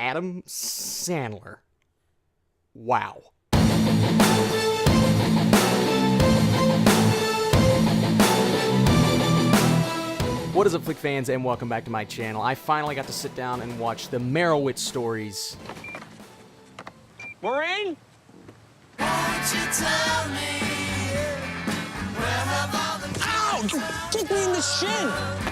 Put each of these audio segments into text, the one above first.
Adam Sandler. Wow. What is up, Flick fans, and welcome back to my channel. I finally got to sit down and watch the Meyerowitz stories. Maureen? Won't you tell me where have all the Ow! Kick me in the shin!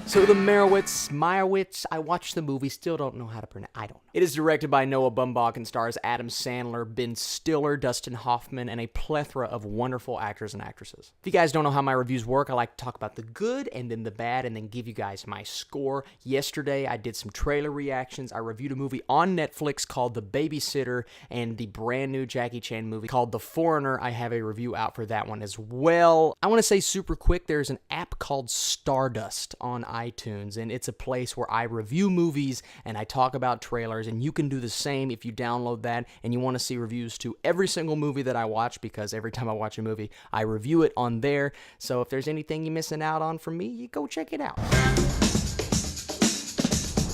So the Meyerowitz, I watched the movie, still don't know how to pronounce it. I don't know. It is directed by Noah Baumbach and stars Adam Sandler, Ben Stiller, Dustin Hoffman, and a plethora of wonderful actors and actresses. If you guys don't know how my reviews work, I like to talk about the good and then the bad and then give you guys my score. Yesterday, I did some trailer reactions. I reviewed a movie on Netflix called The Babysitter and the brand new Jackie Chan movie called The Foreigner. I have a review out for that one as well. I want to say super quick, there's an app called Stardust on iTunes, and it's a place where I review movies and I talk about trailers, and you can do the same if you download that and you want to see reviews to every single movie that I watch, because every time I watch a movie, I review it on there. So if there's anything you're missing out on from me, you go check it out.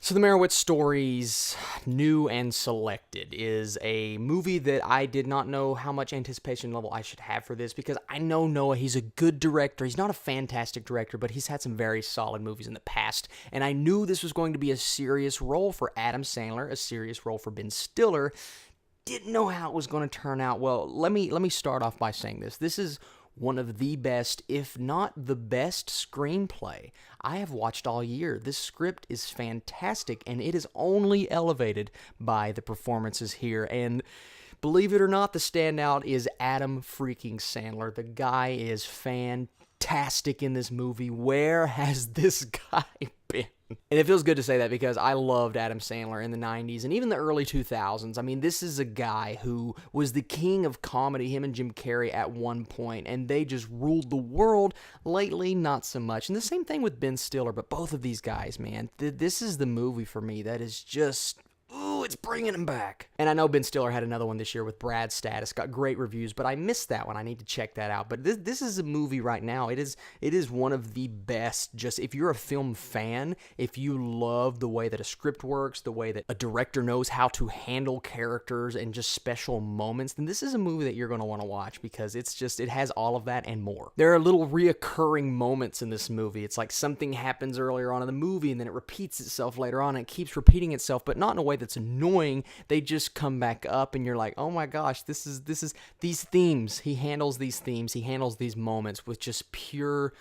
So the Meyerowitz Stories, New and Selected, is a movie that I did not know how much anticipation level I should have for this, because I know Noah, he's a good director. He's not a fantastic director, but he's had some very solid movies in the past, and I knew this was going to be a serious role for Adam Sandler, a serious role for Ben Stiller. Didn't know how it was going to turn out. Well, let me start off by saying this. This is one of the best, if not the best, screenplay I have watched all year. This script is fantastic, and it is only elevated by the performances here. And believe it or not, the standout is Adam freaking Sandler. The guy is fantastic in this movie. Where has this guy been? And it feels good to say that, because I loved Adam Sandler in the 90s and even the early 2000s. I mean, this is a guy who was the king of comedy, him and Jim Carrey at one point, and they just ruled the world. Lately, not so much. And the same thing with Ben Stiller, but both of these guys, man, this is the movie for me that is just, ooh, it's bringing him back. And I know Ben Stiller had another one this year with Brad's Status, got great reviews, but I missed that one. I need to check that out. But this is a movie right now. It is one of the best. Just if you're a film fan, if you love the way that a script works, the way that a director knows how to handle characters and just special moments, then this is a movie that you're going to want to watch, because it has all of that and more. There are little reoccurring moments in this movie. It's like something happens earlier on in the movie and then it repeats itself later on, and it keeps repeating itself, but not in a way that's annoying. They just come back up and you're like, oh my gosh, this is these themes. He handles these themes. He handles these moments with just pure,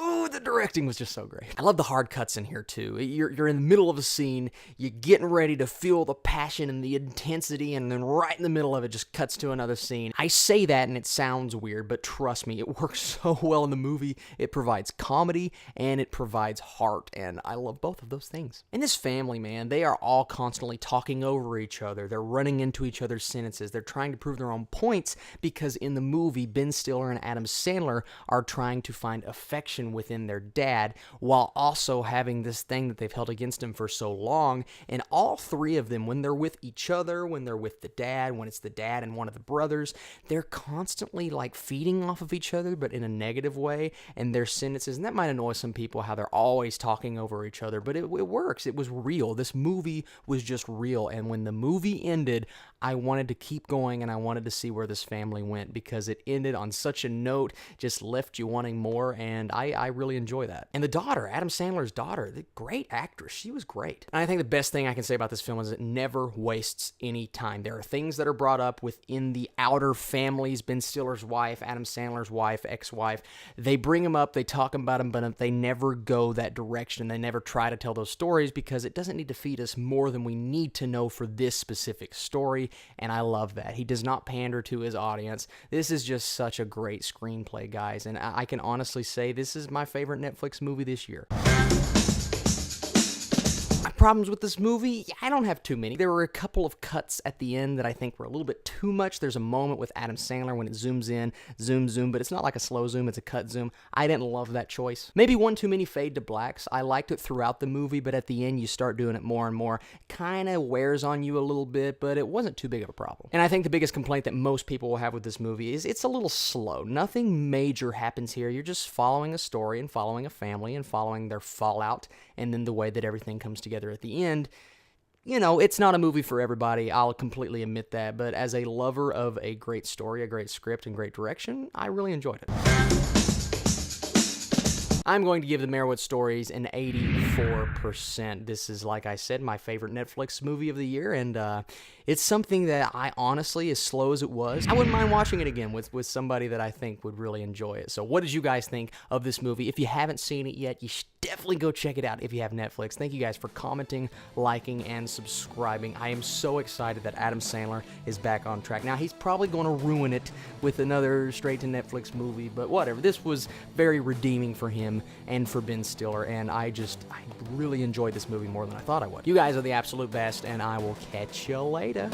ooh, the directing was just so great. I love the hard cuts in here too. You're in the middle of a scene, you're getting ready to feel the passion and the intensity, and then right in the middle of it just cuts to another scene. I say that and it sounds weird, but trust me, it works so well in the movie. It provides comedy and it provides heart, and I love both of those things. And this family, man, they are all constantly talking over each other. They're running into each other's sentences. They're trying to prove their own points, because in the movie, Ben Stiller and Adam Sandler are trying to find affection within their dad, while also having this thing that they've held against him for so long. And all three of them, when they're with each other, when they're with the dad, when it's the dad and one of the brothers, they're constantly like feeding off of each other, but in a negative way, and their sentences, and that might annoy some people how they're always talking over each other, but it works. It was real. This movie was just real, and when the movie ended, I wanted to keep going, and I wanted to see where this family went, because it ended on such a note, just left you wanting more, and I really enjoy that. And the daughter, Adam Sandler's daughter, the great actress, she was great. And I think the best thing I can say about this film is it never wastes any time. There are things that are brought up within the outer families, Ben Stiller's wife, Adam Sandler's wife, ex-wife, they bring them up, they talk about them, but they never go that direction. They never try to tell those stories, because it doesn't need to feed us more than we need to know for this specific story, and I love that. He does not pander to his audience. This is just such a great screenplay, guys, and I can honestly say this is my favorite Netflix movie this year. I problems with this movie? Yeah, I don't have too many. There were a couple of cuts at the end that I think were a little bit too much. There's a moment with Adam Sandler when it zooms in, zoom, but it's not like a slow zoom, it's a cut zoom. I didn't love that choice. Maybe one too many fade to blacks. I liked it throughout the movie, but at the end you start doing it more and more. Kind of wears on you a little bit, but it wasn't too big of a problem. And I think the biggest complaint that most people will have with this movie is it's a little slow. Nothing major happens here. You're just following a story and following a family and following their fallout and then the way that everything comes together at the end. You know, it's not a movie for everybody. I'll completely admit that. But as a lover of a great story, a great script, and great direction, I really enjoyed it. I'm going to give the Meyerowitz stories an 84%. This is, like I said, my favorite Netflix movie of the year, and it's something that I honestly, as slow as it was, I wouldn't mind watching it again with somebody that I think would really enjoy it. So what did you guys think of this movie? If you haven't seen it yet, you should definitely go check it out if you have Netflix. Thank you guys for commenting, liking, and subscribing. I am so excited that Adam Sandler is back on track. Now, he's probably going to ruin it with another straight-to-Netflix movie, but whatever. This was very redeeming for him and for Ben Stiller, and I really enjoyed this movie more than I thought I would. You guys are the absolute best, and I will catch you later.